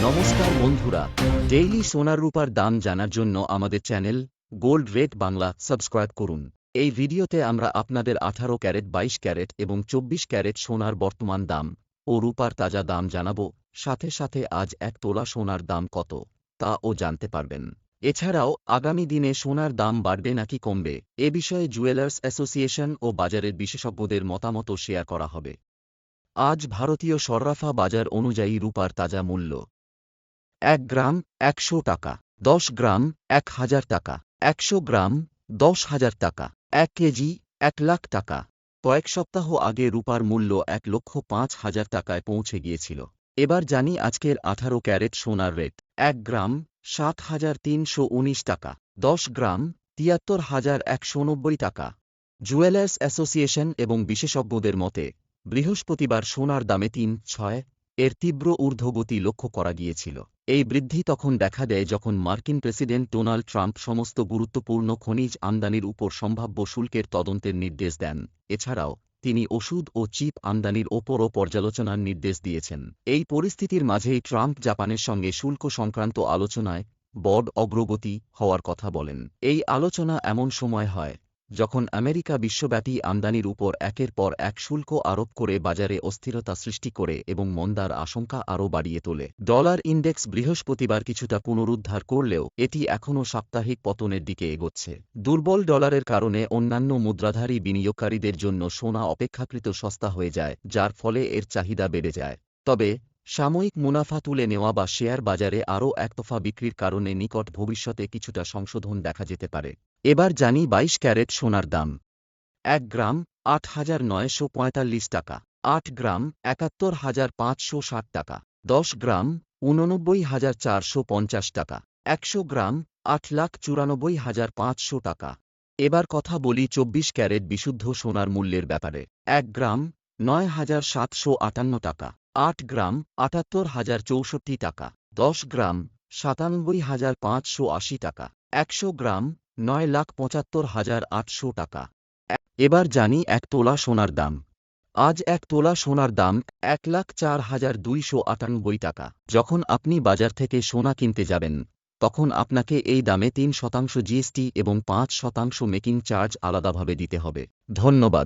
নমস্কার বন্ধুরা, ডেইলি সোনার রূপার দাম জানার জন্য আমাদের channel gold rate Bangla subscribe করুন। এই ভিডিওতে আমরা আপনাদের 18 ক্যারেট, 22 ক্যারেট এবং 24 ক্যারেট সোনার বর্তমান দাম ও রূপার তাজা দাম জানাবো। সাথে সাথে আজ 1 তোলা সোনার দাম কত তাও জানতে পারবেন। এছাড়াও আগামী দিনে সোনার দাম বাড়বে নাকি কমবে এ বিষয়ে জুয়েলার্স অ্যাসোসিয়েশন ও বাজারের বিশেষজ্ঞদের মতামতও শেয়ার করা হবে। আজ ভারতীয় সর্রাফা বাজার অনুযায়ী রূপার তাজা মূল্য: 1 গ্রাম 100 টাকা, 10 গ্রাম 1000 টাকা, 100 গ্রাম 10,000 টাকা, 1 কেজি 1 লাখ টাকা। কয়েক সপ্তাহ আগে রূপার মূল্য 1,05,000 টাকায় পৌঁছে গিয়েছিল। এবার জানি আজকের 18 ক্যারেট সোনার রেট। 1 গ্রাম 7,319 টাকা, 10 গ্রাম 73,190 টাকা। জুয়েলার্স অ্যাসোসিয়েশন এবং বিশেষজ্ঞদের মতে বৃহস্পতিবার সোনার দামে 3.6 এর তীব্র ঊর্ধ্বগতি লক্ষ্য করা গিয়েছিল। এই বৃদ্ধি তখন দেখা দেয় যখন মার্কিন প্রেসিডেন্ট ডোনাল্ড ট্রাম্প সমস্ত গুরুত্বপূর্ণ খনিজ আমদানির উপর সম্ভাব্য শুল্কের তদন্তের নির্দেশ দেন। এছাড়াও তিনি ওষুধ ও চিপ আমদানির ওপরও পর্যালোচনার নির্দেশ দিয়েছেন। এই পরিস্থিতির মাঝেই ট্রাম্প জাপানের সঙ্গে শুল্ক সংক্রান্ত আলোচনায় বড় অগ্রগতি হওয়ার কথা বলেন। এই আলোচনা এমন সময় হয় যখন আমেরিকা বিশ্বব্যাপী আমদানির উপর একের পর এক শুল্ক আরোপ করে বাজারে অস্থিরতা সৃষ্টি করে এবং মন্দার আশঙ্কা আরও বাড়িয়ে তোলে। ডলার ইনডেক্স বৃহস্পতিবার কিছুটা পুনরুদ্ধার করলেও এটি এখনও সাপ্তাহিক পতনের দিকে এগোচ্ছে। দুর্বল ডলারের কারণে অন্যান্য মুদ্রাধারী বিনিয়োগকারীদের জন্য সোনা অপেক্ষাকৃত সস্তা হয়ে যায়, যার ফলে এর চাহিদা বেড়ে যায়। তবে সাময়িক মুনাফা তুলে নেওয়া বা শেয়ার বাজারে আরও একতরফা বিক্রির কারণে নিকট ভবিষ্যতে কিছুটা সংশোধন দেখা যেতে পারে। এবার জানি 22 ক্যারেট সোনার দাম। 1 গ্রাম 8,945 টাকা, 8 গ্রাম 71,560 টাকা, 10 গ্রাম 89,450 টাকা, 100 গ্রাম 8,94,500 টাকা। এবার কথা বলি 24 ক্যারেট বিশুদ্ধ সোনার মূল্যের ব্যাপারে। 1 গ্রাম 9,758 টাকা, 8 গ্রাম 78,064 টাকা, 10 গ্রাম 97,580 টাকা, 100 গ্রাম 9,75,800 টাকা। এবার জানি 1 তোলা সোনার দাম। আজ 1 তোলা সোনার দাম 1,04,298 টাকা। যখন আপনি বাজার থেকে সোনা কিনতে যাবেন তখন আপনাকে এই দামে 3% জিএসটি এবং 5% মেকিং চার্জ আলাদাভাবে দিতে হবে। ধন্যবাদ।